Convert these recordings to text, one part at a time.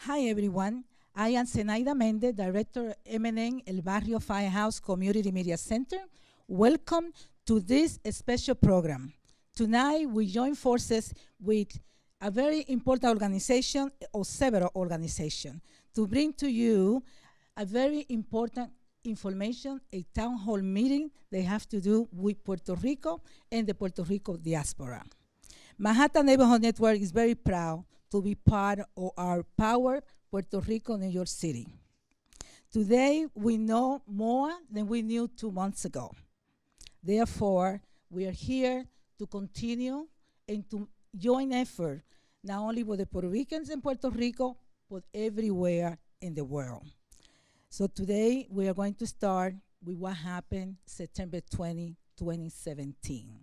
Hi everyone, I am Zenaida Mendez, Director of MNN El Barrio Firehouse Community Media Center. Welcome to this special program. Tonight we join forces with a very important organization or several organizations to bring to you a very important information, a town hall meeting they have to do with Puerto Rico and the Puerto Rico diaspora. Manhattan Neighborhood Network is very proud to be part of our Power Puerto Rico, New York City. Today, we know more than we knew 2 months ago. Therefore, we are here to continue and to join effort, not only with the Puerto Ricans in Puerto Rico, but everywhere in the world. So today, we are going to start with what happened September 20, 2017.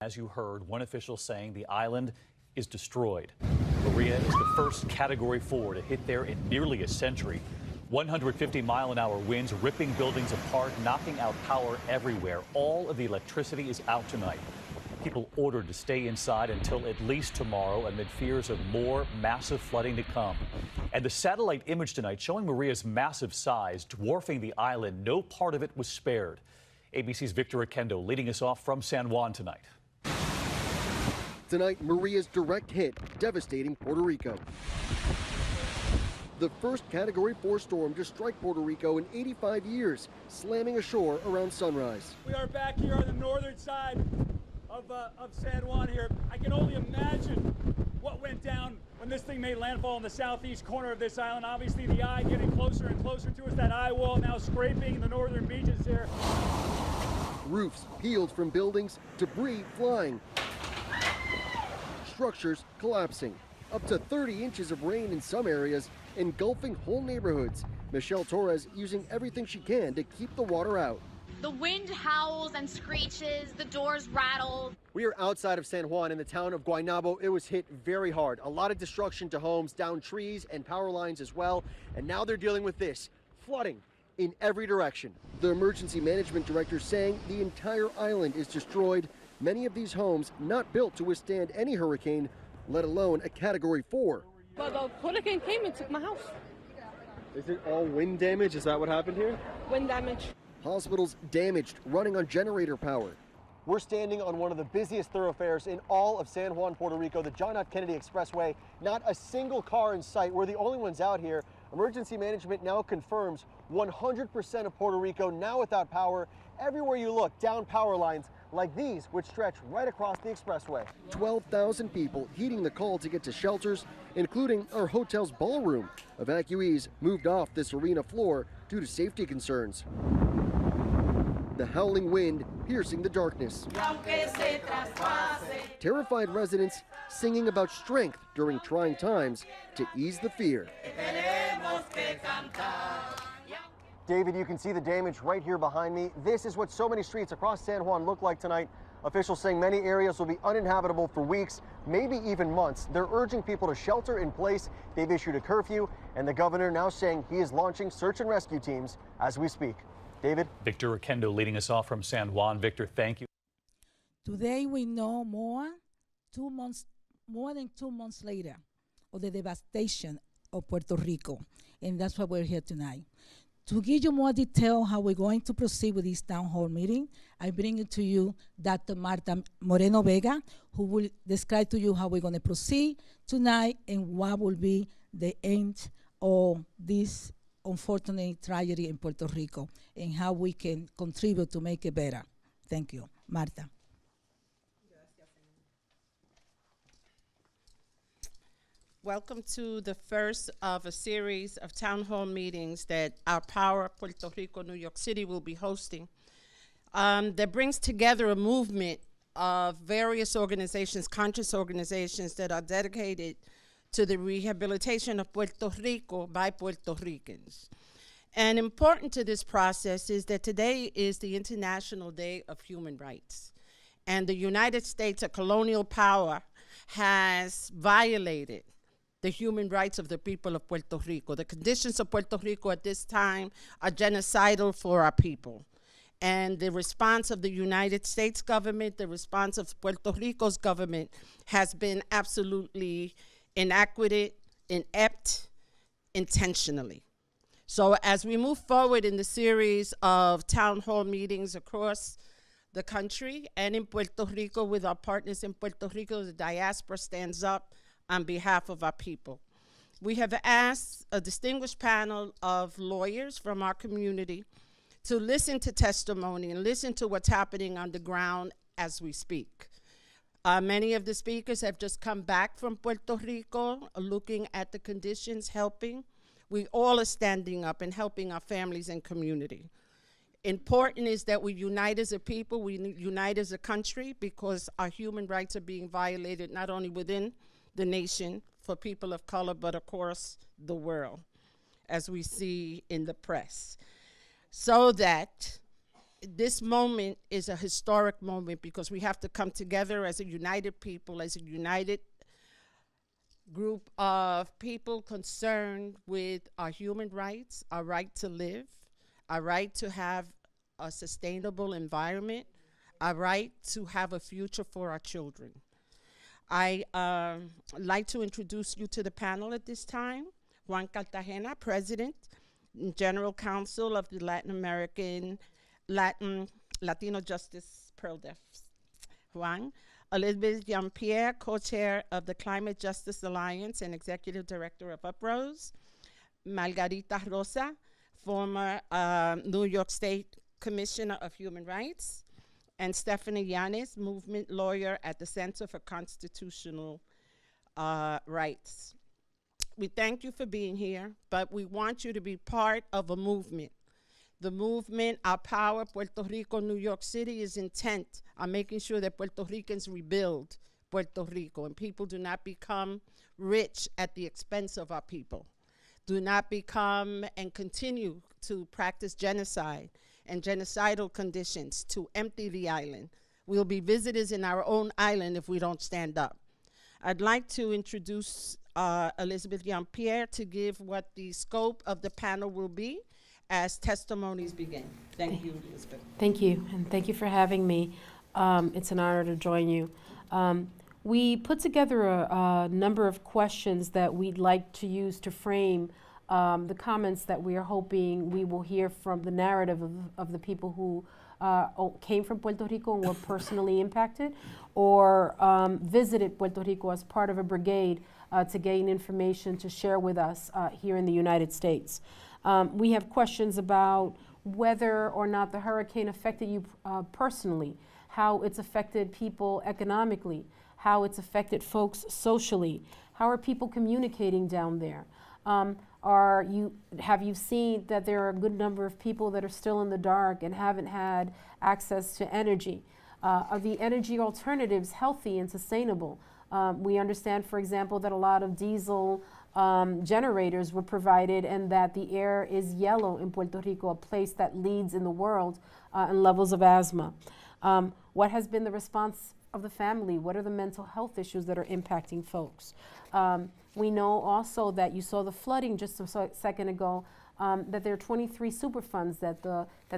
As you heard, one official saying the island is destroyed. Maria is the first Category 4 to hit there in nearly a century. 150-mile-an-hour winds ripping buildings apart, knocking out power everywhere. All of the electricity is out tonight. People ordered to stay inside until at least tomorrow amid fears of more massive flooding to come. And the satellite image tonight showing Maria's massive size, dwarfing the island, no part of it was spared. ABC's Victor Oquendo leading us off from San Juan tonight. Tonight, Maria's direct hit devastating Puerto Rico. The first Category 4 storm to strike Puerto Rico in 85 years, slamming ashore around sunrise. We are back here on the northern side of San Juan here. I can only imagine what went down when this thing made landfall in the southeast corner of this island. Obviously, the eye getting closer and closer to us, that eye wall now scraping the northern beaches here. Roofs peeled from buildings, debris flying. Structures collapsing. Up to 30 inches of rain in some areas, engulfing whole neighborhoods. Michelle Torres using everything she can to keep the water out. The wind howls and screeches, the doors rattle. We are outside of San Juan in the town of Guaynabo. It was hit very hard. A lot of destruction to homes, down trees and power lines as well. And now they're dealing with this, flooding in every direction. The emergency management director saying the entire island is destroyed. Many of these homes not built to withstand any hurricane, let alone a Category 4. But the hurricane came and took my house. Is it all wind damage? Is that what happened here? Wind damage. Hospitals damaged, running on generator power. We're standing on one of the busiest thoroughfares in all of San Juan, Puerto Rico, the John F. Kennedy Expressway. Not a single car in sight. We're the only ones out here. Emergency management now confirms 100% of Puerto Rico now without power. Everywhere you look, down power lines like these, which stretch right across the expressway. 12,000 people heeding the call to get to shelters, including our hotel's ballroom. Evacuees moved off this arena floor due to safety concerns. The howling wind piercing the darkness. Terrified residents singing about strength during trying times to ease the fear. David, you can see the damage right here behind me. This is what so many streets across San Juan look like tonight. Officials saying many areas will be uninhabitable for weeks, maybe even months. They're urging people to shelter in place. They've issued a curfew, and the governor now saying he is launching search and rescue teams as we speak. David? Victor Oquendo leading us off from San Juan. Victor, thank you. Today we know more than 2 months later of the devastation of Puerto Rico, and that's why we're here tonight. To give you more detail how we're going to proceed with this town hall meeting, I bring it to you Dr. Marta Moreno Vega, who will describe to you how we're going to proceed tonight and what will be the end of this unfortunate tragedy in Puerto Rico and how we can contribute to make it better. Thank you. Marta. Welcome to the first of a series of town hall meetings that our Power Puerto Rico, New York City will be hosting that brings together a movement of various organizations, conscious organizations that are dedicated to the rehabilitation of Puerto Rico by Puerto Ricans. And important to this process is that today is the International Day of Human Rights. And the United States, a colonial power, has violated the human rights of the people of Puerto Rico. The conditions of Puerto Rico at this time are genocidal for our people. And the response of the United States government, the response of Puerto Rico's government has been absolutely inadequate, inept, intentionally. So as we move forward in the series of town hall meetings across the country and in Puerto Rico with our partners in Puerto Rico, the Diaspora stands up on behalf of our people. We have asked a distinguished panel of lawyers from our community to listen to testimony and listen to what's happening on the ground as we speak. Many of the speakers have just come back from Puerto Rico, looking at the conditions, helping. We all are standing up and helping our families and community. Important is that we unite as a people, we unite as a country, because our human rights are being violated not only within the nation for people of color, but of course the world, as we see in the press. So that this moment is a historic moment, because we have to come together as a united people, as a united group of people concerned with our human rights, our right to live, our right to have a sustainable environment, our right to have a future for our children. I like to introduce you to the panel at this time. Juan Cartagena, President, General Counsel of the Latino Justice PRLDEF. Juan. Elizabeth Jean-Pierre, Co-Chair of the Climate Justice Alliance and Executive Director of Uprose. Margarita Rosa, former New York State Commissioner of Human Rights. And Stephanie Yanis, movement lawyer at the Center for Constitutional Rights. We thank you for being here, but we want you to be part of a movement. The movement, Our Power, Puerto Rico, New York City, is intent on making sure that Puerto Ricans rebuild Puerto Rico and people do not become rich at the expense of our people. Do not become and continue to practice genocide and genocidal conditions to empty the island. We'll be visitors in our own island if we don't stand up. I'd like to introduce Elizabeth Jean-Pierre to give what the scope of the panel will be as testimonies begin. Thank you, Elizabeth. Thank you, and thank you for having me. It's an honor to join you. We put together a number of questions that we'd like to use to frame the comments that we are hoping we will hear from the narrative of the people who came from Puerto Rico and were personally impacted, or visited Puerto Rico as part of a brigade to gain information to share with us here in the United States. We have questions about whether or not the hurricane affected you personally, how it's affected people economically, how it's affected folks socially, how are people communicating down there? Have you seen that there are a good number of people that are still in the dark and haven't had access to energy? Are the energy alternatives healthy and sustainable? We understand, for example, that a lot of diesel generators were provided and that the air is yellow in Puerto Rico, a place that leads in the world in levels of asthma. What has been the response of the family? What are the mental health issues that are impacting folks? We know also that you saw the flooding just a second ago, that there are 23 Superfunds, that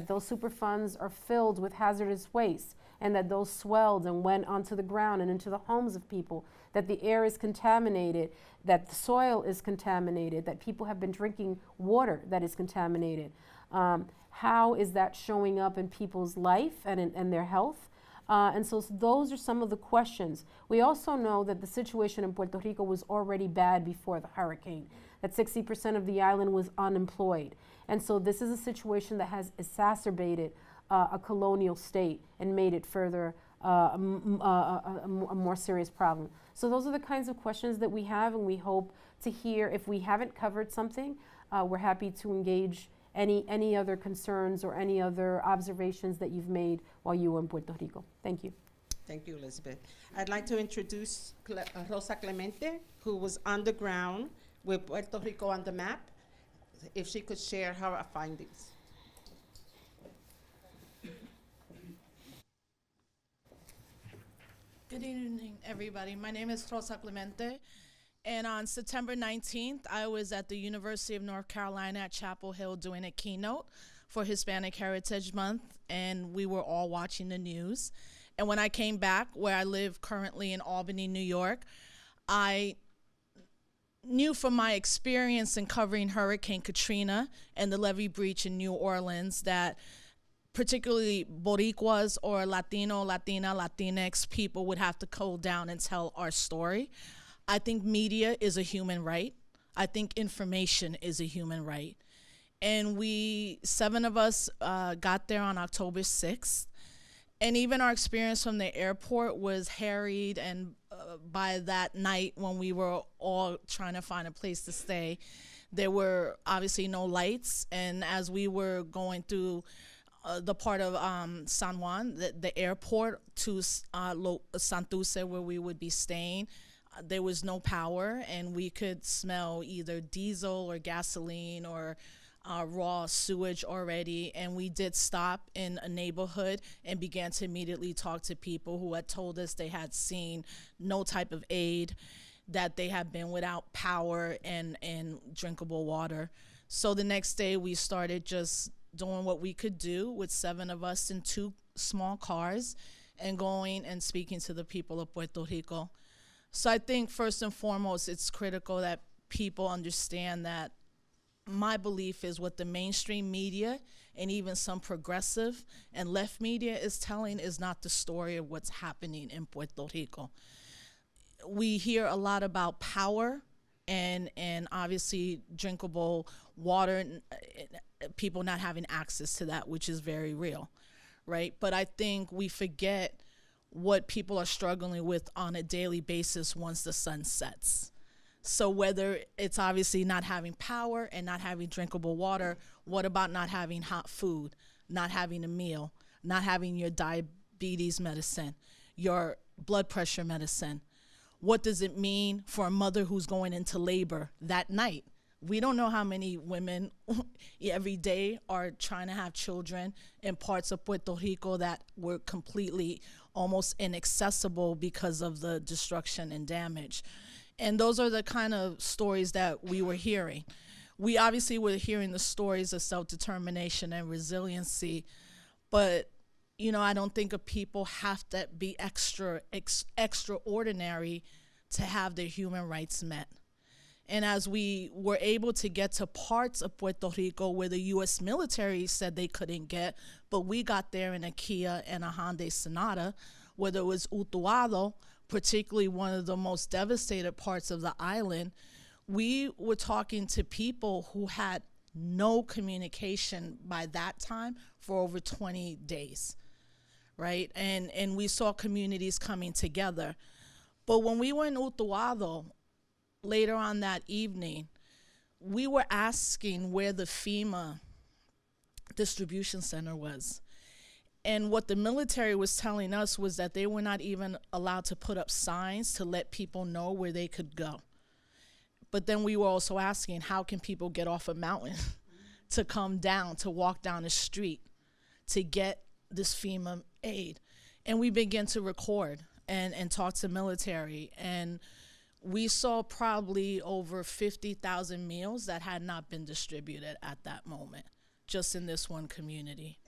those Superfunds are filled with hazardous waste, and that those swelled and went onto the ground and into the homes of people, that the air is contaminated, that the soil is contaminated, that people have been drinking water that is contaminated. How is that showing up in people's life and in their health? And so those are some of the questions. We also know that the situation in Puerto Rico was already bad before the hurricane, that 60% of the island was unemployed. And so this is a situation that has exacerbated a colonial state and made it further a more serious problem. So those are the kinds of questions that we have, and we hope to hear. If we haven't covered something, we're happy to engage any other concerns or any other observations that you've made while you were in Puerto Rico. Thank you. Thank you, Elizabeth. I'd like to introduce Rosa Clemente, who was on the ground with Puerto Rico on the map, if she could share her findings. Good evening, everybody. My name is Rosa Clemente, and on September 19th, I was at the University of North Carolina at Chapel Hill doing a keynote for Hispanic Heritage Month, and we were all watching the news. And when I came back, where I live currently in Albany, New York, I knew from my experience in covering Hurricane Katrina and the levee breach in New Orleans that particularly Boricuas or Latino, Latina, Latinx people would have to go down and tell our story. I think media is a human right. I think information is a human right. And 7 of us got there on October 6th. And even our experience from the airport was harried, and by that night when we were all trying to find a place to stay, there were obviously no lights. And as we were going through the part of San Juan, the airport to Santurce, where we would be staying, there was no power, and we could smell either diesel or gasoline or raw sewage already. And we did stop in a neighborhood and began to immediately talk to people who had told us they had seen no type of aid, that they had been without power and drinkable water. So the next day we started just doing what we could do with 7 of us in 2 small cars and going and speaking to the people of Puerto Rico. So I think first and foremost, it's critical that people understand that my belief is what the mainstream media and even some progressive and left media is telling is not the story of what's happening in Puerto Rico. We hear a lot about power and obviously drinkable water, people not having access to that, which is very real, right? But I think we forget what people are struggling with on a daily basis once the sun sets. So whether it's obviously not having power and not having drinkable water, what about not having hot food, not having a meal, not having your diabetes medicine, your blood pressure medicine? What does it mean for a mother who's going into labor that night? We don't know how many women every day are trying to have children in parts of Puerto Rico that were completely almost inaccessible because of the destruction and damage. And those are the kind of stories that we were hearing. We obviously were hearing the stories of self-determination and resiliency, but I don't think people have to be extraordinary to have their human rights met. And as we were able to get to parts of Puerto Rico where the U.S. military said they couldn't get, but we got there in a Kia and a Hyundai Sonata, whether it was Utuado, particularly one of the most devastated parts of the island, we were talking to people who had no communication by that time for over 20 days, right? And we saw communities coming together. But when we were in Utuado, later on that evening, we were asking where the FEMA distribution center was. And what the military was telling us was that they were not even allowed to put up signs to let people know where they could go. But then we were also asking, how can people get off a mountain to come down, to walk down the street, to get this FEMA aid? And we began to record and talk to military. And we saw probably over 50,000 meals that had not been distributed at that moment, just in this one community.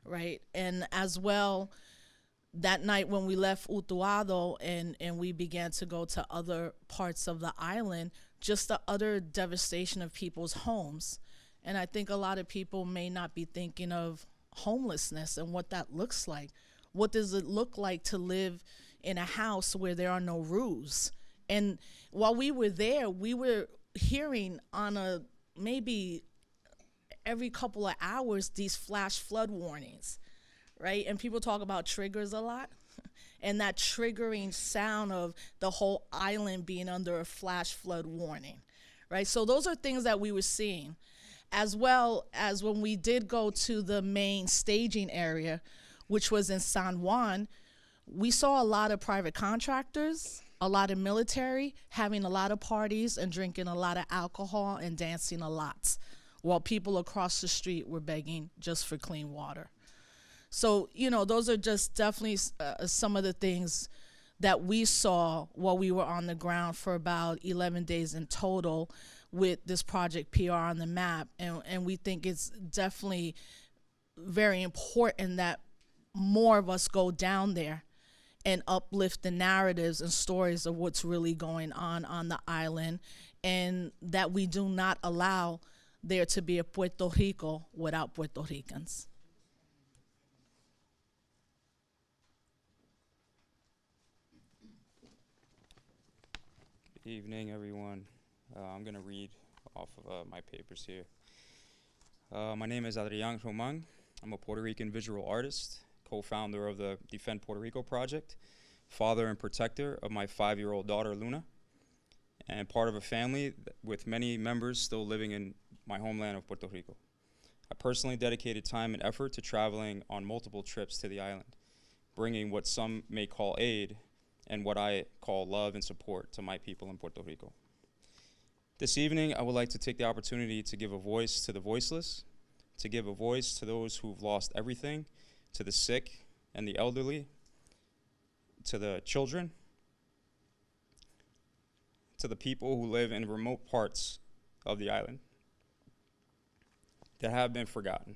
Right, and as well, that night when we left Utuado and we began to go to other parts of the island, just the utter devastation of people's homes. And I think a lot of people may not be thinking of homelessness and what that looks like. What does it look like to live in a house where there are no roofs? And while we were there, we were hearing on a maybe every couple of hours these flash flood warnings, right? And people talk about triggers a lot, and that triggering sound of the whole island being under a flash flood warning, right? So those are things that we were seeing, as well as when we did go to the main staging area, which was in San Juan, we saw a lot of private contractors, a lot of military having a lot of parties and drinking a lot of alcohol and dancing a lot, while people across the street were begging just for clean water. So, those are just definitely some of the things that we saw while we were on the ground for about 11 days in total. with this project PR on the map, and we think it's definitely very important that more of us go down there and uplift the narratives and stories of what's really going on the island, and that we do not allow there to be a Puerto Rico without Puerto Ricans. Good evening, everyone. I'm going to read off of my papers here. My name is Adrián Román. I'm a Puerto Rican visual artist, co-founder of the Defend Puerto Rico project, father and protector of my 5-year-old daughter, Luna, and part of a family with many members still living in my homeland of Puerto Rico. I personally dedicated time and effort to traveling on multiple trips to the island, bringing what some may call aid and what I call love and support to my people in Puerto Rico. This evening, I would like to take the opportunity to give a voice to the voiceless, to give a voice to those who've lost everything, to the sick and the elderly, to the children, to the people who live in remote parts of the island that have been forgotten.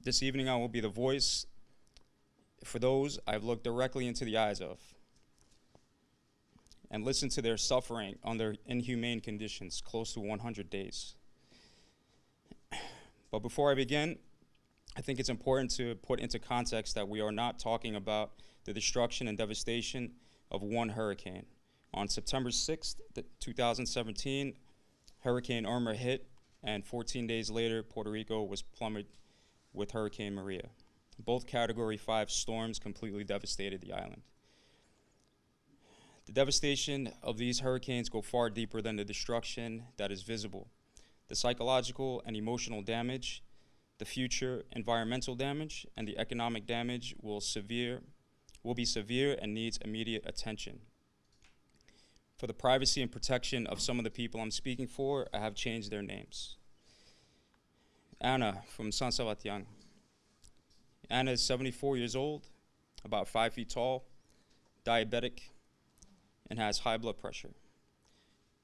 This evening, I will be the voice for those I've looked directly into the eyes of and listened to their suffering under inhumane conditions close to 100 days. But before I begin, I think it's important to put into context that we are not talking about the destruction and devastation of one hurricane. On September 6th, 2017, Hurricane Irma hit, and 14 days later, Puerto Rico was plummeted with Hurricane Maria. Both Category 5 storms completely devastated the island. The devastation of these hurricanes go far deeper than the destruction that is visible. The psychological and emotional damage, the future environmental damage, and the economic damage will be severe and needs immediate attention. For the privacy and protection of some of the people I'm speaking for, I have changed their names. Anna from San Sebastián. Anna is 74 years old, about 5 feet tall, diabetic, and has high blood pressure.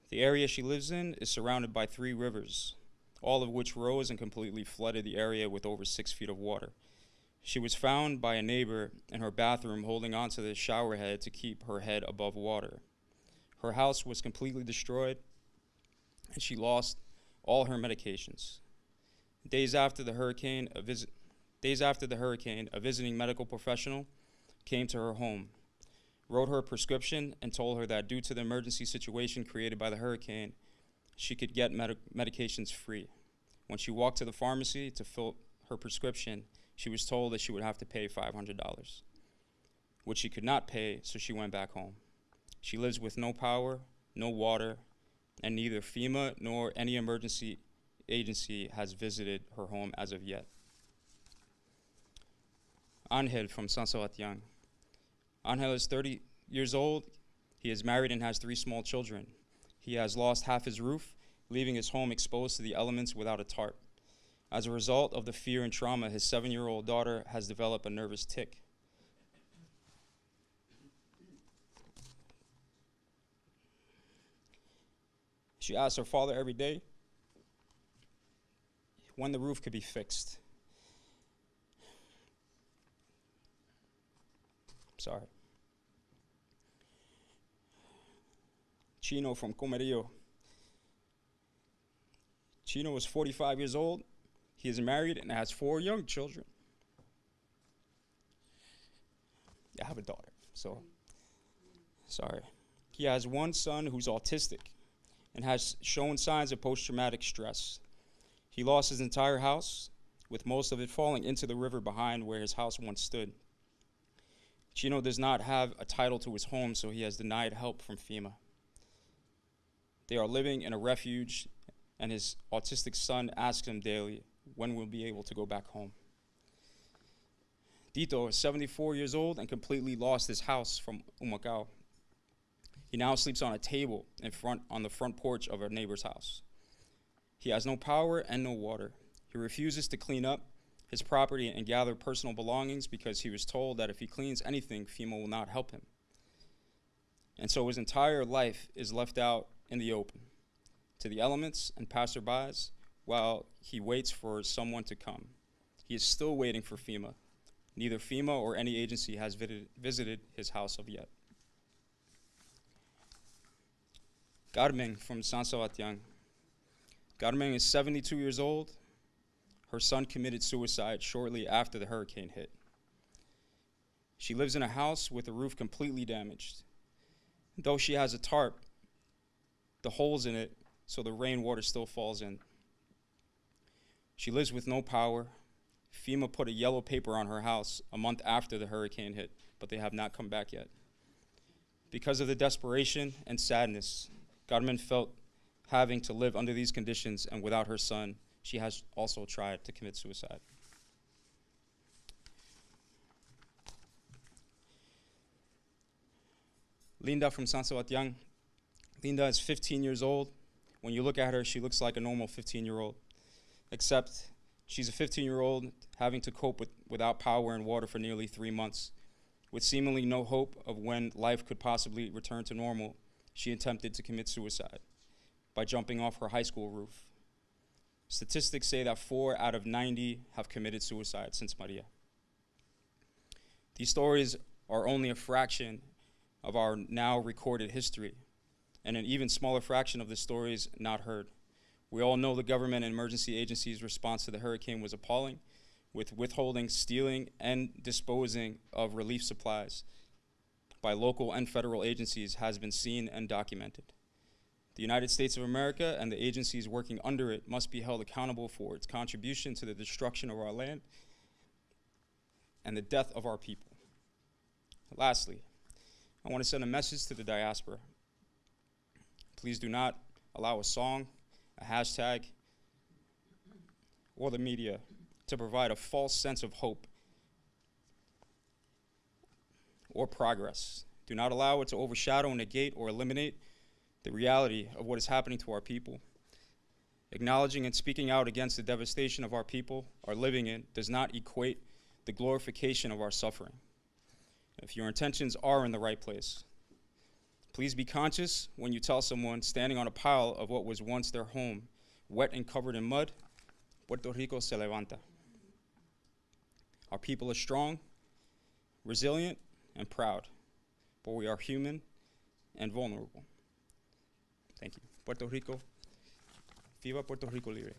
The area she lives in is surrounded by 3 rivers, all of which rose and completely flooded the area with over 6 feet of water. She was found by a neighbor in her bathroom holding onto the shower head to keep her head above water. Her house was completely destroyed, and she lost all her medications. Days after the hurricane, a visiting medical professional came to her home, wrote her a prescription, and told her that due to the emergency situation created by the hurricane, she could get medications free. When she walked to the pharmacy to fill her prescription, she was told that she would have to pay $500, which she could not pay, so she went back home. She lives with no power, no water, and neither FEMA nor any emergency agency has visited her home as of yet. Angel from San Sebastián. Angel is 30 years old. He is married and has 3 small children. He has lost half his roof, leaving his home exposed to the elements without a tarp. As a result of the fear and trauma, his 7-year-old daughter has developed a nervous tic. She asks her father every day when the roof could be fixed. Sorry. Chino from Comerío. Chino is 45 years old. He is married and has 4 young children. I have a daughter, so sorry. He has 1 son who's autistic and has shown signs of post-traumatic stress. He lost his entire house, with most of it falling into the river behind where his house once stood. Chino does not have a title to his home, so he has denied help from FEMA. They are living in a refuge, and his autistic son asks him daily when we'll be able to go back home. Dito is 74 years old and completely lost his house from Humacao. He now sleeps on a table on the front porch of a neighbor's house. He has no power and no water. He refuses to clean up his property and gather personal belongings because he was told that if he cleans anything, FEMA will not help him. And so his entire life is left out in the open, to the elements and passerbys, while he waits for someone to come. He is still waiting for FEMA. Neither FEMA or any agency has visited his house of yet. Carmen from San Sebastián. Carmen is 72 years old. Her son committed suicide shortly after the hurricane hit. She lives in a house with the roof completely damaged. Though she has a tarp, the holes in it so the rainwater still falls in. She lives with no power. FEMA put a yellow paper on her house a month after the hurricane hit, but they have not come back yet. Because of the desperation and sadness, Carmen felt having to live under these conditions, and without her son, she has also tried to commit suicide. Linda from San Sebastián. Linda is 15 years old. When you look at her, she looks like a normal 15-year-old, except she's a 15-year-old having to cope without power and water for nearly 3 months. With seemingly no hope of when life could possibly return to normal, she attempted to commit suicide by jumping off her high school roof. Statistics say that 4 out of 90 have committed suicide since Maria. These stories are only a fraction of our now recorded history, and an even smaller fraction of the stories not heard. We all know the government and emergency agencies' response to the hurricane was appalling, with withholding, stealing, and disposing of relief supplies by local and federal agencies has been seen and documented. The United States of America and the agencies working under it must be held accountable for its contribution to the destruction of our land and the death of our people. Lastly, I want to send a message to the diaspora. Please do not allow a song, a hashtag, or the media to provide a false sense of hope or progress. Do not allow it to overshadow, negate, or eliminate the reality of what is happening to our people. Acknowledging and speaking out against the devastation of our people are living in does not equate the glorification of our suffering. If your intentions are in the right place, please be conscious when you tell someone standing on a pile of what was once their home, wet and covered in mud, Puerto Rico se levanta. Our people are strong, resilient, and proud, but we are human and vulnerable. Thank you. Puerto Rico, viva Puerto Rico libre.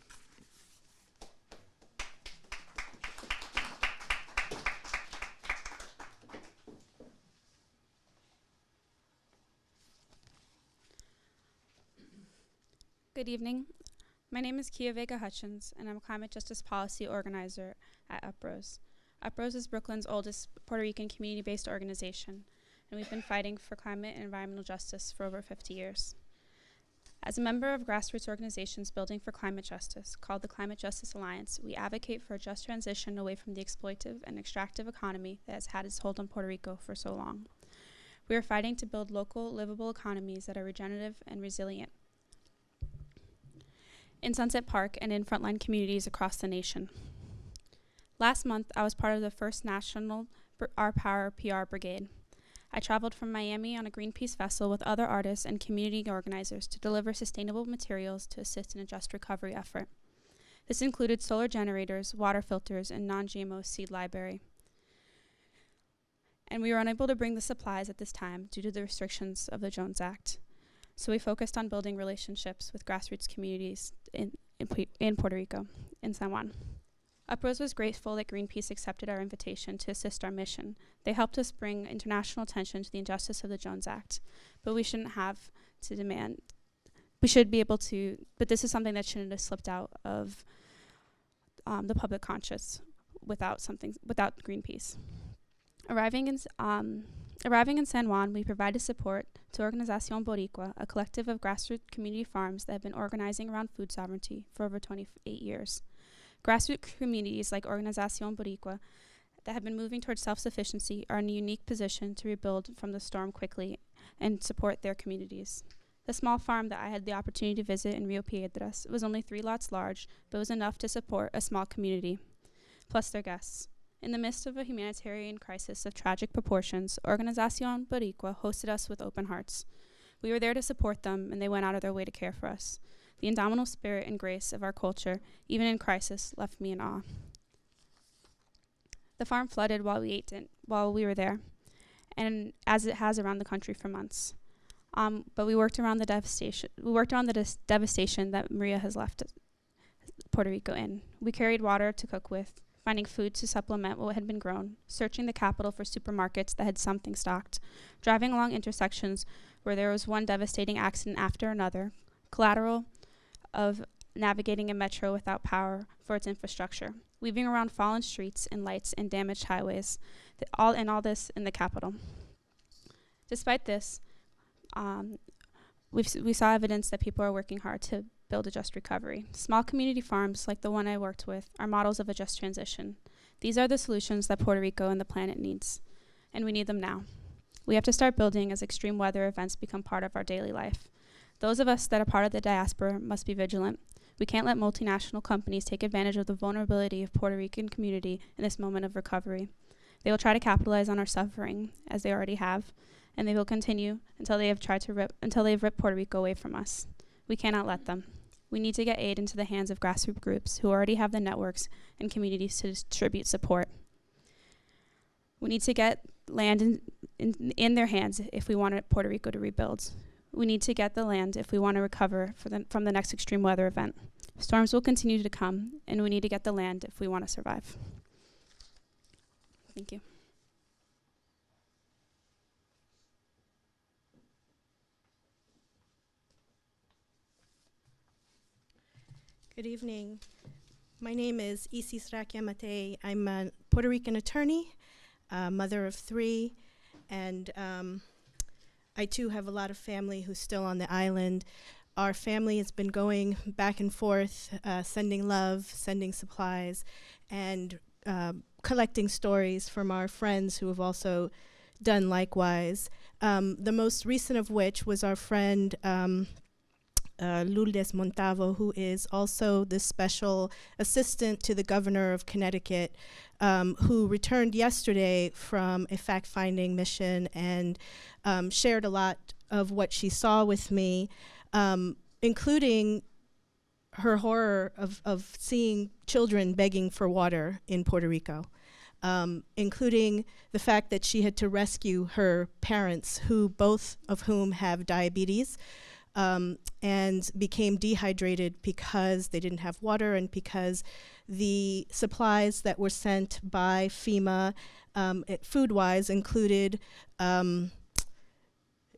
Good evening. My name is Kia Vega Hutchins, and I'm a climate justice policy organizer at UPROSE. UPROSE is Brooklyn's oldest Puerto Rican community-based organization, and we've been fighting for climate and environmental justice for over 50 years. As a member of grassroots organizations building for climate justice, called the Climate Justice Alliance, we advocate for a just transition away from the exploitive and extractive economy that has had its hold on Puerto Rico for so long. We are fighting to build local, livable economies that are regenerative and resilient in Sunset Park and in frontline communities across the nation. Last month, I was part of the first national Our Power PR Brigade. I traveled from Miami on a Greenpeace vessel with other artists and community organizers to deliver sustainable materials to assist in a just recovery effort. This included solar generators, water filters, and non-GMO seed library. And we were unable to bring the supplies at this time due to the restrictions of the Jones Act. So we focused on building relationships with grassroots communities in Puerto Rico, in San Juan. UPROSE was grateful that Greenpeace accepted our invitation to assist our mission. They helped us bring international attention to the injustice of the Jones Act, but we shouldn't have to demand, we should be able to, but this is something that shouldn't have slipped out of the public conscious without Greenpeace. Arriving in San Juan, we provided support to Organización Boricua, a collective of grassroots community farms that have been organizing around food sovereignty for over 28 years. Grassroots communities like Organización Boricua that have been moving towards self-sufficiency are in a unique position to rebuild from the storm quickly and support their communities. The small farm that I had the opportunity to visit in Rio Piedras was only 3 lots large, but was enough to support a small community, plus their guests. In the midst of a humanitarian crisis of tragic proportions, Organización Boricua hosted us with open hearts. We were there to support them, and they went out of their way to care for us. The indomitable spirit and grace of our culture, even in crisis, left me in awe. The farm flooded while we were there, and as it has around the country for months. But we worked around the devastation. Devastation that Maria has left Puerto Rico in. We carried water to cook with, finding food to supplement what had been grown, searching the capital for supermarkets that had something stocked, driving along intersections where there was one devastating accident after another, collateral of navigating a metro without power for its infrastructure, weaving around fallen streets and lights and damaged highways, all this in the capital. Despite this, we saw evidence that people are working hard to build a just recovery. Small community farms like the one I worked with are models of a just transition. These are the solutions that Puerto Rico and the planet needs, and we need them now. We have to start building as extreme weather events become part of our daily life. Those of us that are part of the diaspora must be vigilant. We can't let multinational companies take advantage of the vulnerability of Puerto Rican community in this moment of recovery. They will try to capitalize on our suffering, as they already have, and they will continue until they have ripped Puerto Rico away from us. We cannot let them. We need to get aid into the hands of grassroots groups who already have the networks and communities to distribute support. We need to get land in their hands if we want Puerto Rico to rebuild. We need to get the land if we want to recover from the next extreme weather event. Storms will continue to come, and we need to get the land if we want to survive. Thank you. Good evening. My name is Isis Rakia Matei. I'm a Puerto Rican attorney, mother of 3, and I too have a lot of family who's still on the island. Our family has been going back and forth, sending love, sending supplies, and collecting stories from our friends who have also done likewise. The most recent of which was our friend Lourdes Montavo, who is also the special assistant to the governor of Connecticut, who returned yesterday from a fact-finding mission and shared a lot of what she saw with me, including her horror of seeing children begging for water in Puerto Rico, including the fact that she had to rescue her parents, who both of whom have diabetes, and became dehydrated because they didn't have water and because the supplies that were sent by FEMA food-wise included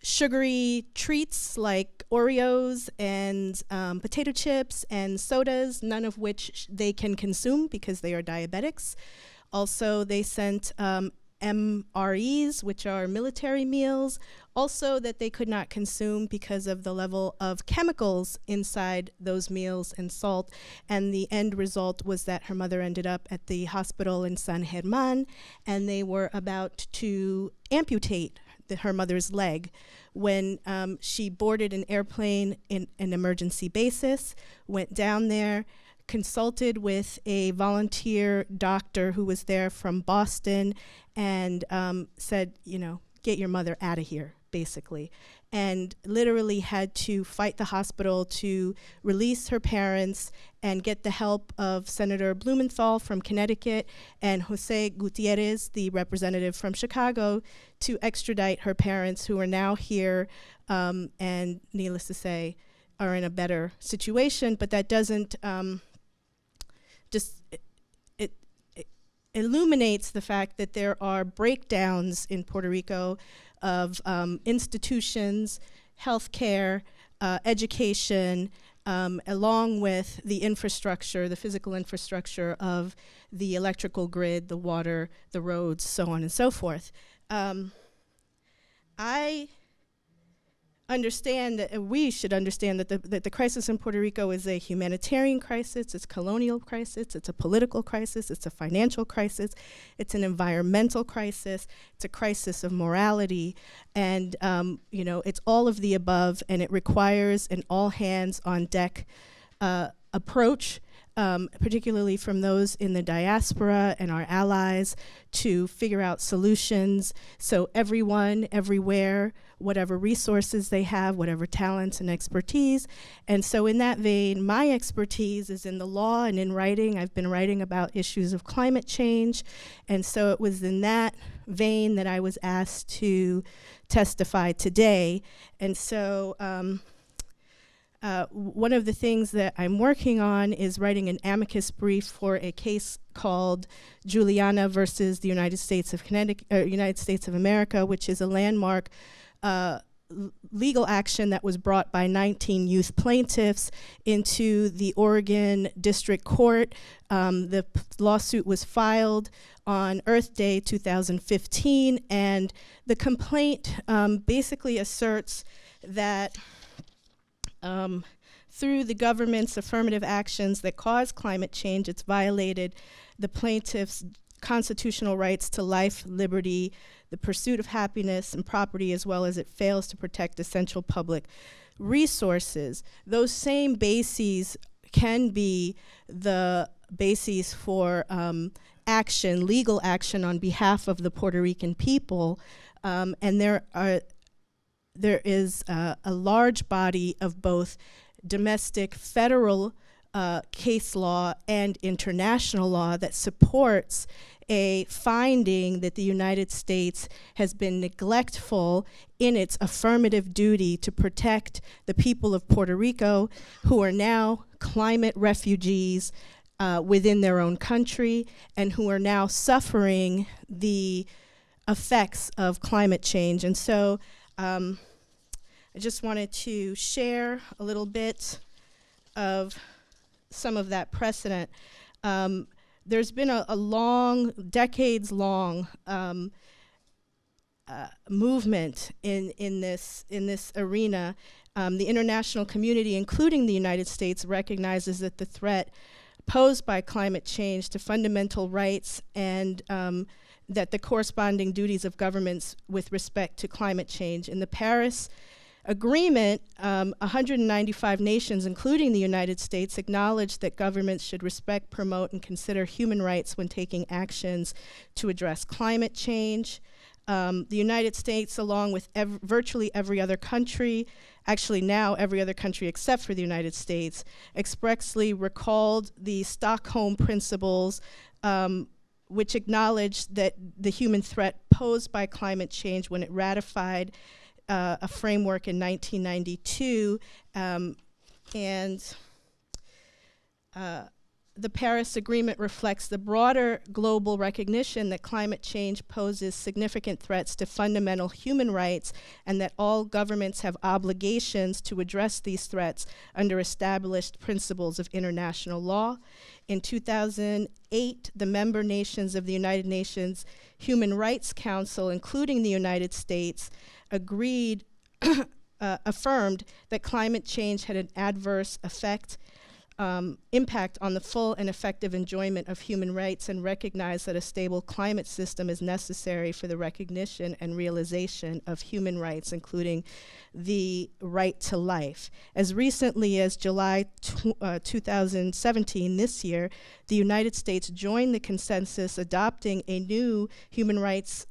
sugary treats like Oreos and potato chips and sodas, none of which they can consume because they are diabetics. Also, they sent MREs, which are military meals, also that they could not consume because of the level of chemicals inside those meals and salt. And the end result was that her mother ended up at the hospital in San Germán, and they were about to amputate her mother's leg when she boarded an airplane in an emergency basis, went down there, consulted with a volunteer doctor who was there from Boston, and said, you know, get your mother out of here, basically. And literally had to fight the hospital to release her parents and get the help of Senator Blumenthal from Connecticut and Jose Gutierrez, the representative from Chicago, to extradite her parents, who are now here and, needless to say, are in a better situation. But that doesn't it illuminates the fact that there are breakdowns in Puerto Rico of institutions, healthcare, education, along with the infrastructure, the physical infrastructure of the electrical grid, the water, the roads, so on and so forth. I understand that we should understand that the crisis in Puerto Rico is a humanitarian crisis, it's a colonial crisis, it's a political crisis, it's a financial crisis, it's an environmental crisis, it's a crisis of morality, and you know, it's all of the above, and it requires an all hands on deck approach particularly from those in the diaspora and our allies, to figure out solutions. So everyone, everywhere, whatever resources they have, whatever talents and expertise. And so in that vein, my expertise is in the law and in writing. I've been writing about issues of climate change. And so it was in that vein that I was asked to testify today. And so one of the things that I'm working on is writing an amicus brief for a case called Juliana versus the United States of United States of America, which is a landmark legal action that was brought by 19 youth plaintiffs into the Oregon District Court. The lawsuit was filed on Earth Day 2015, and the complaint basically asserts that through the government's affirmative actions that cause climate change, it's violated the plaintiffs' constitutional rights to life, liberty, the pursuit of happiness and property, as well as it fails to protect essential public resources. Those same bases can be the bases for action, legal action on behalf of the Puerto Rican people, and there is a large body of both domestic federal case law and international law that supports a finding that the United States has been neglectful in its affirmative duty to protect the people of Puerto Rico, who are now climate refugees within their own country and who are now suffering the effects of climate change. And so I just wanted to share a little bit of some of that precedent. There's been a long, decades-long movement in this arena. The international community, including the United States, recognizes that the threat posed by climate change to fundamental rights and that the corresponding duties of governments with respect to climate change. In the Paris Agreement, 195 nations, including the United States, acknowledged that governments should respect, promote, and consider human rights when taking actions to address climate change. The United States, along with virtually every other country, actually now every other country except for the United States, expressly recalled the Stockholm Principles, which acknowledged that the human threat posed by climate change when it ratified a framework in 1992, and the Paris Agreement reflects the broader global recognition that climate change poses significant threats to fundamental human rights and that all governments have obligations to address these threats under established principles of international law. In 2008, the member nations of the United Nations Human Rights Council, including the United States, affirmed that climate change had an adverse impact on the full and effective enjoyment of human rights and recognized that a stable climate system is necessary for the recognition and realization of human rights, including the right to life. As recently as July 2017, this year, the United States joined the consensus adopting a new Human Rights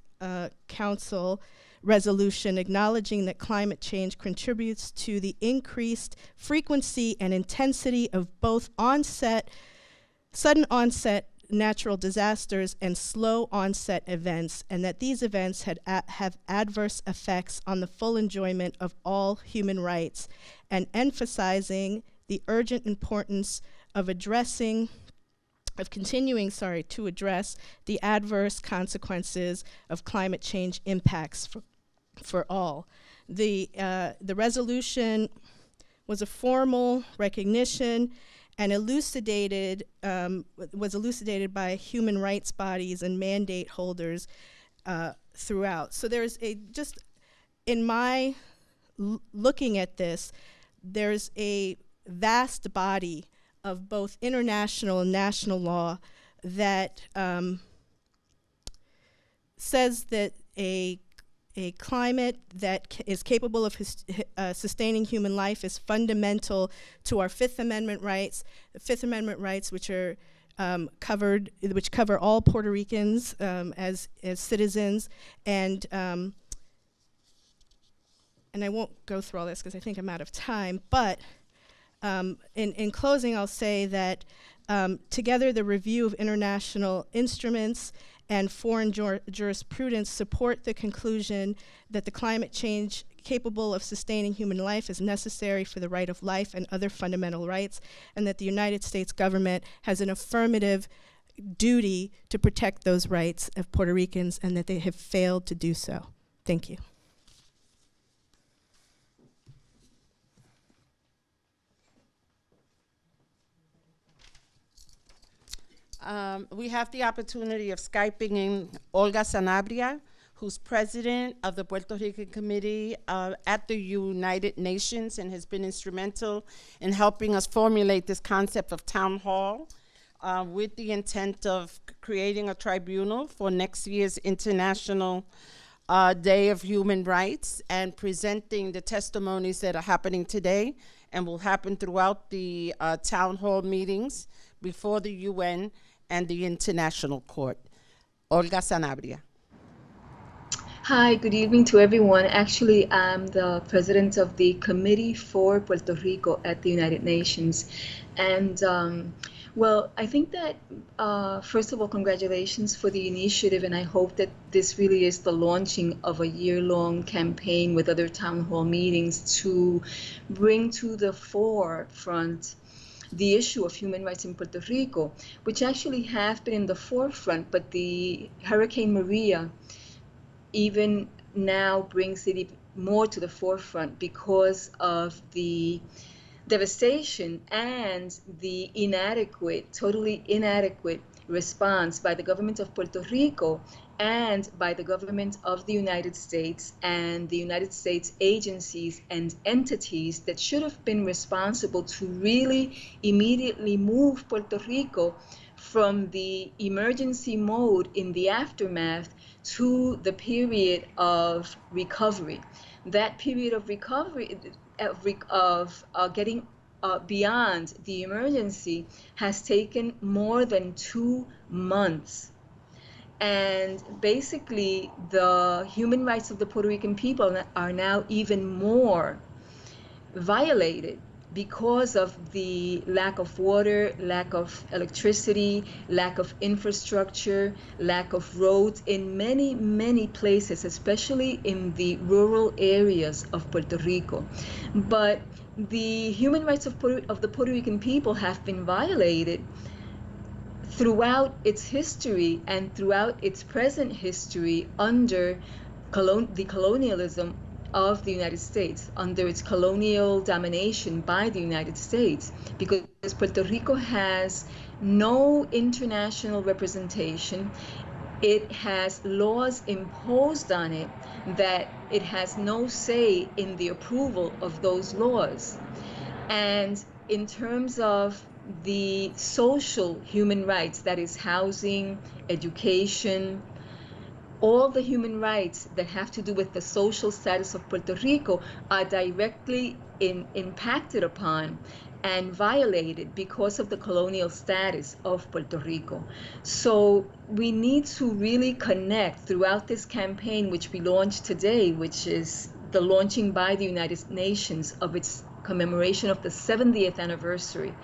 Council resolution acknowledging that climate change contributes to the increased frequency and intensity of both sudden onset natural disasters and slow onset events, and that these events have adverse effects on the full enjoyment of all human rights, and emphasizing the urgent importance of continuing to address the adverse consequences of climate change impacts for all. The resolution was a formal recognition and was elucidated by human rights bodies and mandate holders throughout. So there's in my looking at this, there's a vast body of both international and national law that says that a a climate that is capable of sustaining human life is fundamental to our Fifth Amendment rights. The Fifth Amendment rights, which are which cover all Puerto Ricans as citizens, and I won't go through all this because I think I'm out of time, but in closing, I'll say that together the review of international instruments and foreign jurisprudence support the conclusion that the climate change capable of sustaining human life is necessary for the right of life and other fundamental rights, and that the United States government has an affirmative duty to protect those rights of Puerto Ricans, and that they have failed to do so. Thank you. We have the opportunity of Skyping in Olga Sanabria, who's president of the Puerto Rican Committee at the United Nations and has been instrumental in helping us formulate this concept of town hall with the intent of creating a tribunal for next year's International Day of Human Rights and presenting the testimonies that are happening today and will happen throughout the town hall meetings before the UN and the International Court. Olga Sanabria. Hi, good evening to everyone. Actually, I'm the president of the Committee for Puerto Rico at the United Nations. And well, I think that, first of all, congratulations for the initiative, and I hope that this really is the launching of a year-long campaign with other town hall meetings to bring to the forefront the issue of human rights in Puerto Rico, which actually have been in the forefront, but the Hurricane Maria even now brings it even more to the forefront because of the devastation and the inadequate, totally inadequate response by the government of Puerto Rico and by the government of the United States and the United States agencies and entities that should have been responsible to really immediately move Puerto Rico from the emergency mode in the aftermath to the period of recovery. That period of recovery, of getting beyond the emergency, has taken more than 2 months. And basically, the human rights of the Puerto Rican people are now even more violated because of the lack of water, lack of electricity, lack of infrastructure, lack of roads in many, many places, especially in the rural areas of Puerto Rico. But the human rights of the Puerto Rican people have been violated throughout its history and throughout its present history under the colonialism of the United States, under its colonial domination by the United States, because Puerto Rico has no international representation. It has laws imposed on it that it has no say in the approval of those laws. And in terms of the social human rights, that is housing, education, all the human rights that have to do with the social status of Puerto Rico are directly impacted upon and violated because of the colonial status of Puerto Rico. So we need to really connect throughout this campaign, which we launched today, which is the launching by the United Nations of its commemoration of the 70th anniversary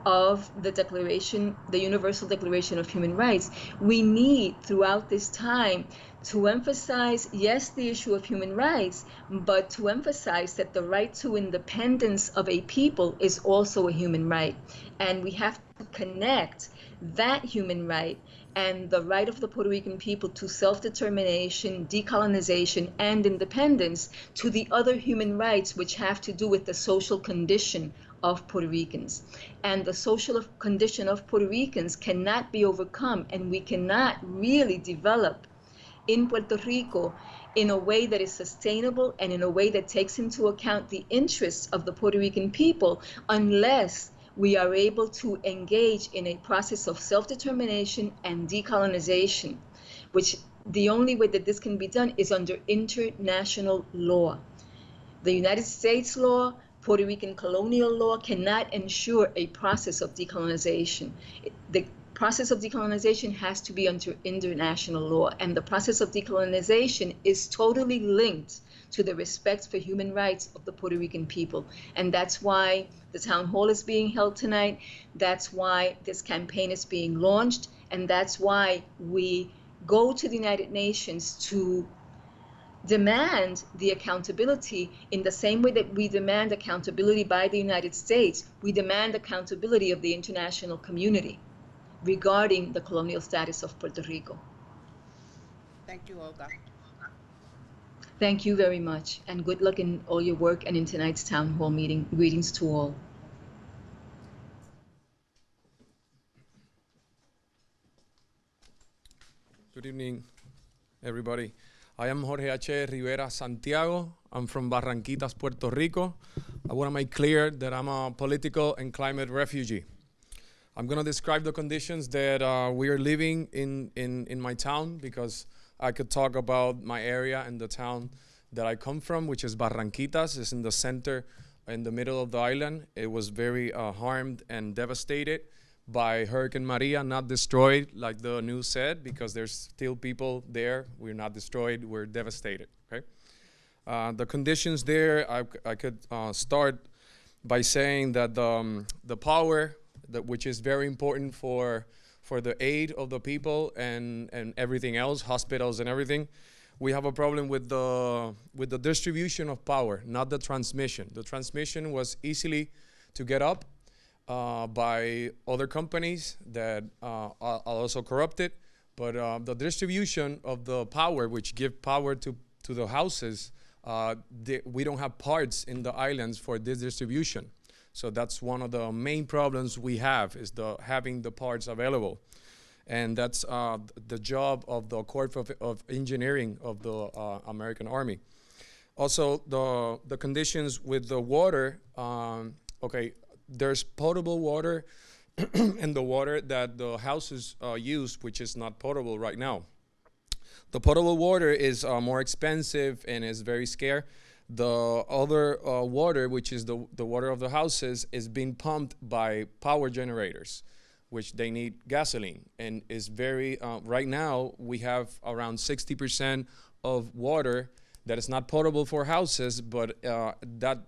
of the Declaration, the Universal Declaration of Human Rights. We need throughout this time to emphasize, yes, the issue of human rights, but to emphasize that the right to independence of a people is also a human right. And we have to connect that human right and the right of the Puerto Rican people to self-determination, decolonization, and independence to the other human rights which have to do with the social condition of Puerto Ricans. And the social condition of Puerto Ricans cannot be overcome, and we cannot really develop in Puerto Rico in a way that is sustainable and in a way that takes into account the interests of the Puerto Rican people unless we are able to engage in a process of self-determination and decolonization, which the only way that this can be done is under international law. The United States law, Puerto Rican colonial law cannot ensure a process of decolonization. The process of decolonization has to be under international law, and the process of decolonization is totally linked to the respect for human rights of the Puerto Rican people. And that's why the town hall is being held tonight. That's why this campaign is being launched. And that's why we go to the United Nations to demand the accountability in the same way that we demand accountability by the United States. We demand accountability of the international community regarding the colonial status of Puerto Rico. Thank you, Olga. Thank you very much, and good luck in all your work and in tonight's town hall meeting. Greetings to all. Good evening, everybody. I am Jorge H. Rivera Santiago. I'm from Barranquitas, Puerto Rico. I want to make clear that I'm a political and climate refugee. I'm going to describe the conditions that we are living in my town, because I could talk about my area and the town that I come from, which is Barranquitas. It's in the center, in the middle of the island. It was very harmed and devastated by Hurricane Maria, not destroyed like the news said, because there's still people there. We're not destroyed, we're devastated, okay? The conditions there, I could start by saying that the power, which is very important for the aid of the people and everything else, hospitals and everything. We have a problem with the distribution of power, not the transmission. The transmission was easily to get up by other companies that are also corrupted, but the distribution of the power, which give power to the houses, we don't have parts in the islands for this distribution. So that's one of the main problems we have, is having the parts available. And that's the job of the Corps of Engineering of the American Army. Also, the conditions with the water, okay, there's potable water and the water that the houses use, which is not potable right now. The potable water is more expensive and is very scarce. The other water, which is the water of the houses, is being pumped by power generators, which they need gasoline. And is very, right now, we have around 60% of water that is not potable for houses, but that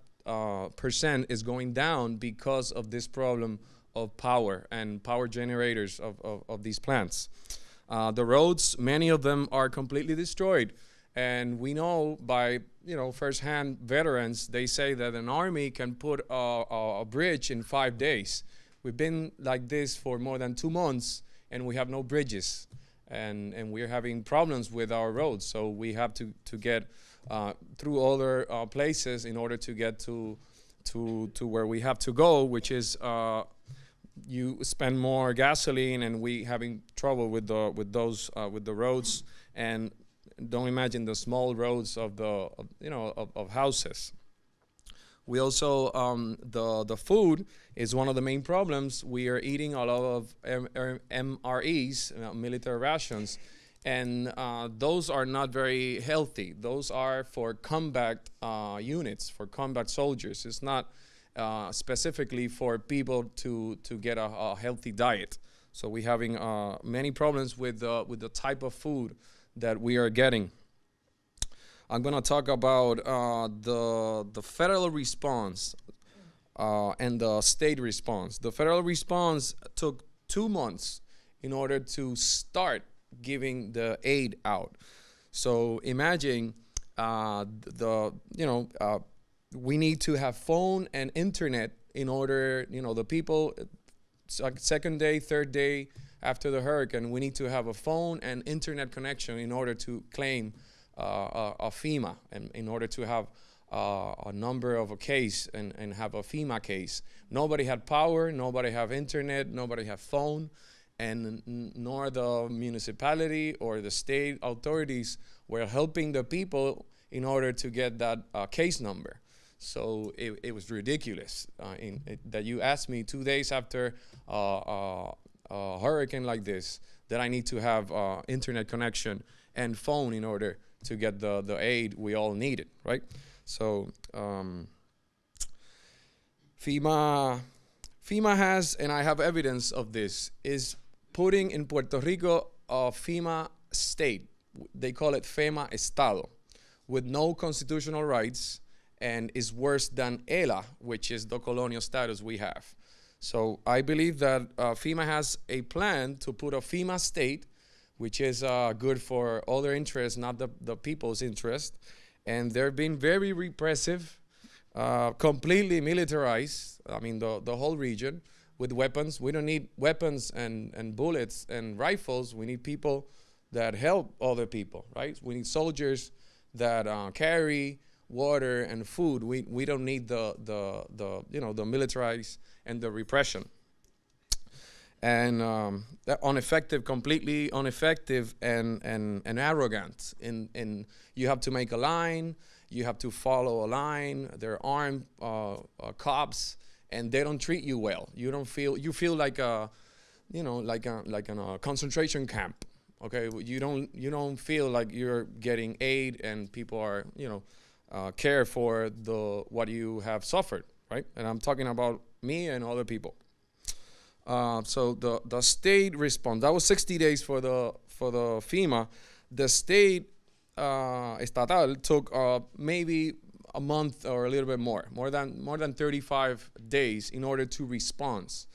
percent is going down because of this problem of power and power generators of these plants. The roads, many of them are completely destroyed. And we know by, first-hand veterans, they say that an army can put a bridge in 5 days. We've been like this for more than 2 months, and we have no bridges. And we're having problems with our roads. So we have to get through other places in order to get to where we have to go, which is you spend more gasoline, and we having trouble with the roads. And don't imagine the small roads of of houses. We also the food is one of the main problems. We are eating a lot of MREs, military rations, and those are not very healthy. Those are for combat units, for combat soldiers. It's not specifically for people to get a healthy diet. So we're having many problems with the type of food that we are getting. I'm going to talk about the federal response and the state response. The federal response took 2 months in order to start giving the aid out. So imagine we need to have phone and internet in order, the people, second day, third day after the hurricane, we need to have a phone and internet connection in order to claim a FEMA, and in order to have a number of a case and have a FEMA case. Nobody had power, nobody have internet, nobody have phone, and nor the municipality or the state authorities were helping the people in order to get that case number. So it was ridiculous that you asked me 2 days after a hurricane like this that I need to have internet connection and phone in order to get the aid we all needed, right? So FEMA has, and I have evidence of this, is putting in Puerto Rico a FEMA state. They call it FEMA Estado, with no constitutional rights, and is worse than ELA, which is the colonial status we have. So I believe that FEMA has a plan to put a FEMA state, which is good for all their interests, not the people's interest. And they're being very repressive, completely militarized, I mean, the whole region, with weapons. We don't need weapons and bullets and rifles. We need people that help other people, right? We need soldiers that carry water and food. We don't need the militarized and the repression. And ineffective, completely ineffective and arrogant. And you have to make a line, you have to follow a line. They're armed cops, and they don't treat you well. You feel like a concentration camp. Okay, you don't feel like you're getting aid and people are care for what you have suffered, right? And I'm talking about me and other people. So the state response, that was 60 days for the FEMA. The state estatal took maybe a month or a little bit more than 35 days in order to respond.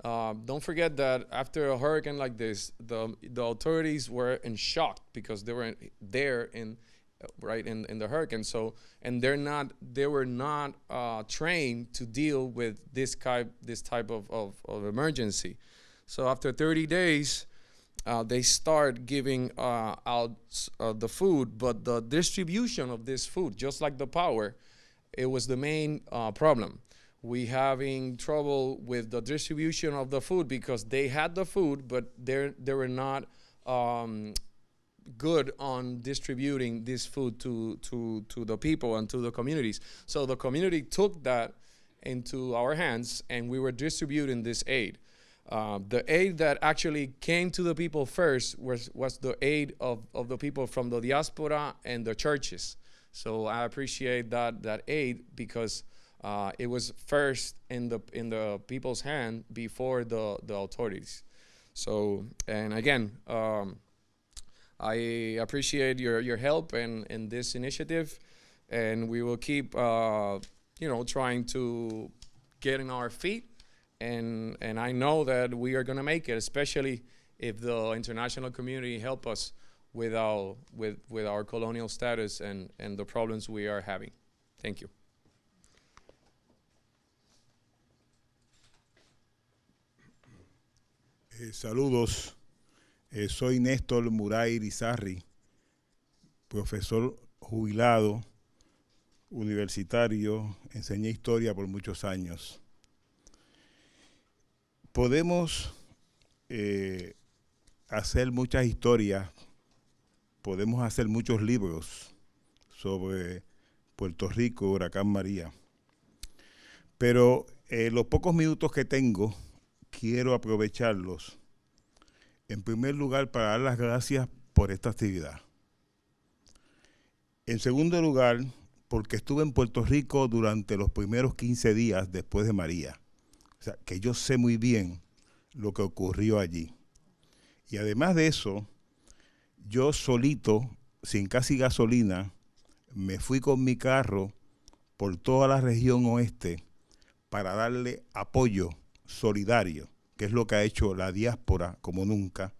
Don't forget that after a hurricane like this, the authorities were in shock because they were there in the hurricane. So, and they were not trained to deal with this type of emergency. So after 30 days, they start giving out the food, but the distribution of this food, just like the power, it was the main problem. We having trouble with the distribution of the food because they had the food, but they were not good on distributing this food to the people and to the communities. So the community took that into our hands, and we were distributing this aid. The aid that actually came to the people first was the aid of the people from the diaspora and the churches. So I appreciate that aid because it was first in the people's hand before the authorities. So, and again, I appreciate your help in this initiative, and we will keep trying to get on our feet, and I know that we are going to make it, especially if the international community help us with our colonial status and the problems we are having. Thank you. Saludos. Soy Néstor Muray Rizarri, profesor jubilado, universitario, enseñé historia por muchos años. Podemos hacer muchas historias, podemos hacer muchos libros sobre Puerto Rico, Huracán María, pero los pocos minutos que tengo, quiero aprovecharlos. En primer lugar, para dar las gracias por esta actividad. En segundo lugar, porque estuve en Puerto Rico durante los primeros 15 días después de María. O sea, que yo sé muy bien lo que ocurrió allí. Y además de eso, yo solito, sin casi gasolina, me fui con mi carro por toda la región oeste para darle apoyo solidario, que es lo que ha hecho la diáspora como nunca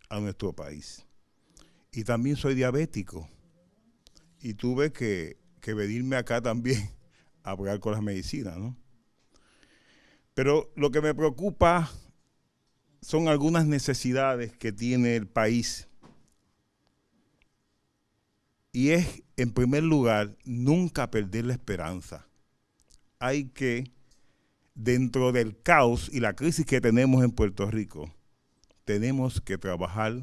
a nuestro país. Y también soy diabético y tuve que venirme acá también a hablar con las medicinas, ¿no? Pero lo que me preocupa son algunas necesidades que tiene el país. Y es, en primer lugar, nunca perder la esperanza. Hay que, dentro del caos y la crisis que tenemos en Puerto Rico, tenemos que trabajar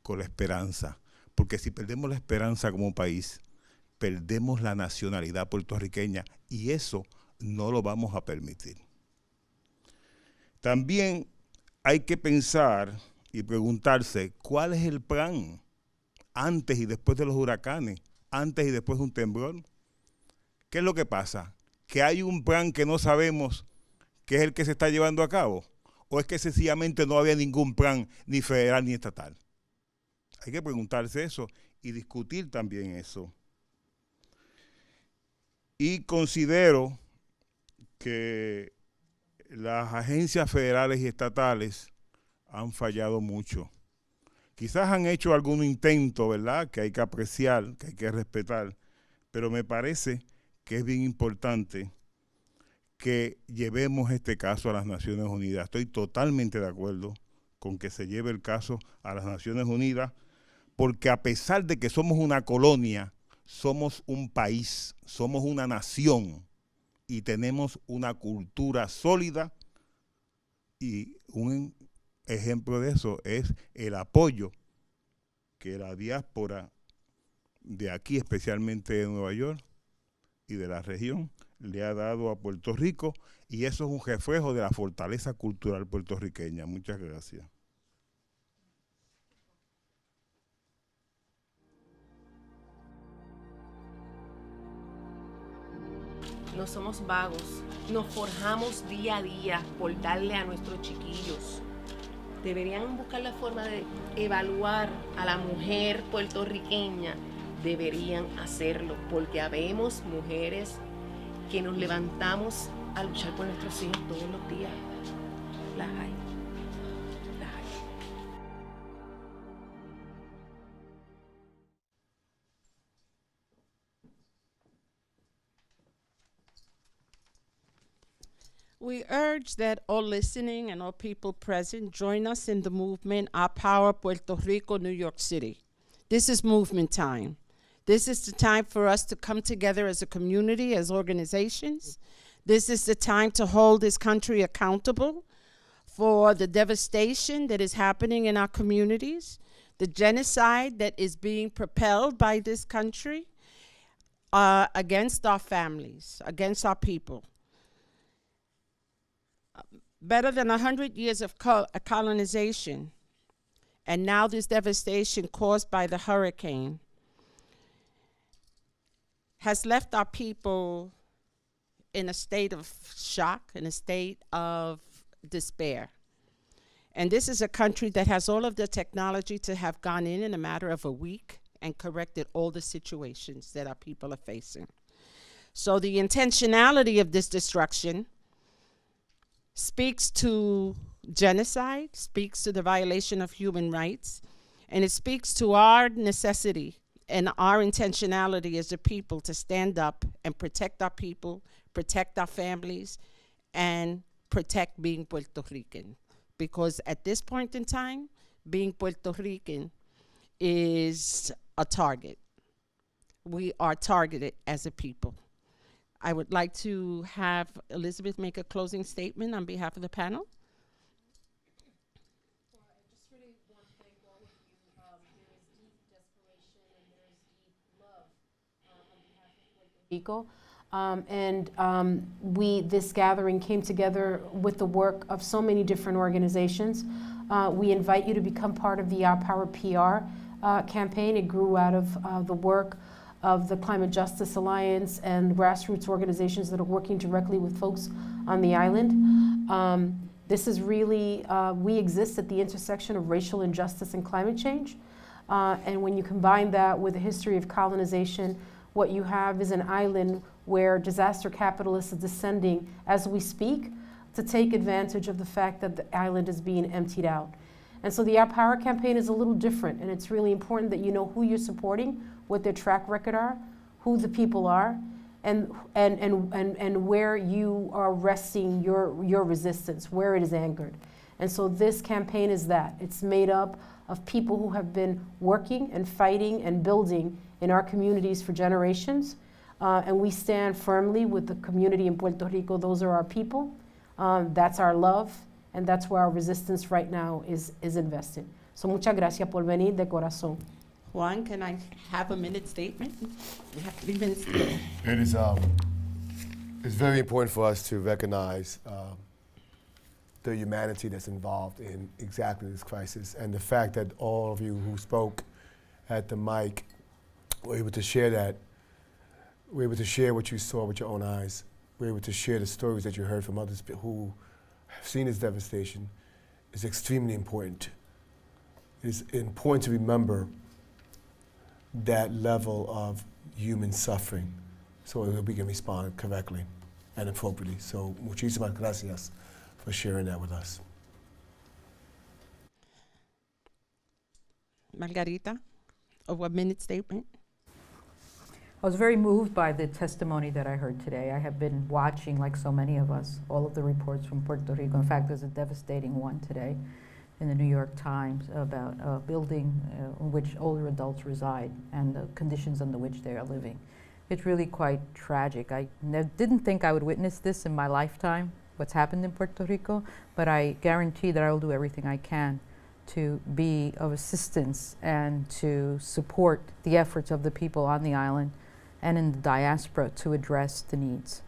con la esperanza, porque si perdemos la esperanza como país, perdemos la nacionalidad puertorriqueña y eso no lo vamos a permitir. También hay que pensar y preguntarse cuál es el plan antes y después de los huracanes, antes y después de un temblor. ¿Qué es lo que pasa? ¿Que hay un plan que no sabemos que es el que se está llevando a cabo? ¿O es que sencillamente no había ningún plan ni federal ni estatal? Hay que preguntarse eso y discutir también eso. Y considero que las agencias federales y estatales han fallado mucho. Quizás han hecho algún intento, ¿verdad?, que hay que apreciar, que hay que respetar, pero me parece que es bien importante que llevemos este caso a las Naciones Unidas. Estoy totalmente de acuerdo con que se lleve el caso a las Naciones Unidas, porque a pesar de que somos una colonia, somos un país, somos una nación y tenemos una cultura sólida, y un ejemplo de eso es el apoyo que la diáspora de aquí, especialmente de Nueva York y de la región, le ha dado a Puerto Rico, y eso es un reflejo de la fortaleza cultural puertorriqueña. Muchas gracias. No somos vagos, nos forjamos día a día por darle a nuestros chiquillos. Deberían buscar la forma de evaluar a la mujer puertorriqueña. Deberían hacerlo, porque habemos mujeres que nos levantamos a luchar por nuestros hijos todos los días. Las hay. Las hay. We urge that all listening and all people present join us in the movement, Our Power Puerto Rico, New York City. This is movement time. This is the time for us to come together as a community, as organizations. This is the time to hold this country accountable for the devastation that is happening in our communities, the genocide that is being propelled by this country against our families, against our people. Better than 100 years of colonization, and now this devastation caused by the hurricane has left our people in a state of shock, in a state of despair. And this is a country that has all of the technology to have gone in a matter of a week and corrected all the situations that our people are facing. So the intentionality of this destruction speaks to genocide, speaks to the violation of human rights, and it speaks to our necessity and our intentionality as a people to stand up and protect our people, protect our families, and protect being Puerto Rican. Because at this point in time, being Puerto Rican is a target. We are targeted as a people. I would like to have Elizabeth make a closing statement on behalf of the panel. Well, I just really want to thank all of you. There is deep desperation and there is deep love on behalf of Puerto Rico. This gathering came together with the work of so many different organizations. We invite you to become part of the Our Power PR campaign. It grew out of the work of the Climate Justice Alliance and grassroots organizations that are working directly with folks on the island. This is really, we exist at the intersection of racial injustice and climate change. And when you combine that with a history of colonization, what you have is an island where disaster capitalists are descending as we speak to take advantage of the fact that the island is being emptied out. And so the Our Power campaign is a little different, and it's really important that you know who you're supporting, what their track record are, who the people are, and where you are resting your resistance, where it is anchored. And so this campaign is that. It's made up of people who have been working and fighting and building in our communities for generations. And we stand firmly with the community in Puerto Rico. Those are our people. That's our love. And that's where our resistance right now is invested. So muchas gracias por venir de corazón. Juan, can I have a minute statement? We have 3 minutes. It is it's very important for us to recognize the humanity that's involved in exactly this crisis, and the fact that all of you who spoke at the mic were able to share that. We're able to share what you saw with your own eyes. We're able to share the stories that you heard from others who have seen this devastation. It's extremely important. It's important to remember that level of human suffering so that we can respond correctly and appropriately. So, muchísimas gracias for sharing that with us. Margarita, a 1-minute statement. I was very moved by the testimony that I heard today. I have been watching, like so many of us, all of the reports from Puerto Rico. In fact, there's a devastating one today in the New York Times about a building in which older adults reside and the conditions under which they are living. It's really quite tragic. I didn't think I would witness this in my lifetime, what's happened in Puerto Rico, but I guarantee that I will do everything I can to be of assistance and to support the efforts of the people on the island and in the diaspora to address the needs.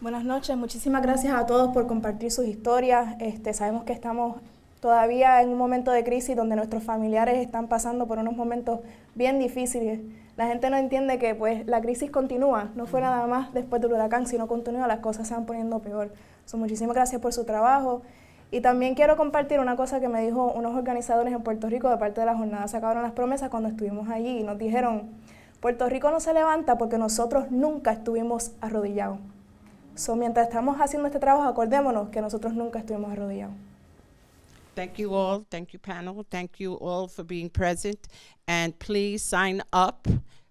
Buenas noches, muchísimas gracias a todos por compartir sus historias. Sabemos que estamos todavía en un momento de crisis donde nuestros familiares están pasando por unos momentos bien difíciles. La gente no entiende que pues la crisis continúa, no fue nada más después del huracán, sino continúa, las cosas se van poniendo peor. Muchísimas gracias por su trabajo. Y también quiero compartir una cosa que me dijo unos organizadores en Puerto Rico de parte de la jornada. Se acabaron las promesas cuando estuvimos allí y nos dijeron, Puerto Rico no se levanta porque nosotros nunca estuvimos arrodillados. Mientras estamos haciendo este trabajo, acordémonos que nosotros nunca estuvimos arrodillados. Thank you all, thank you panel, thank you all for being present, and please sign up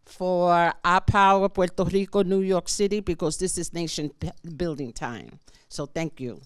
for Our Power Puerto Rico, New York City, because this is nation building time. So thank you.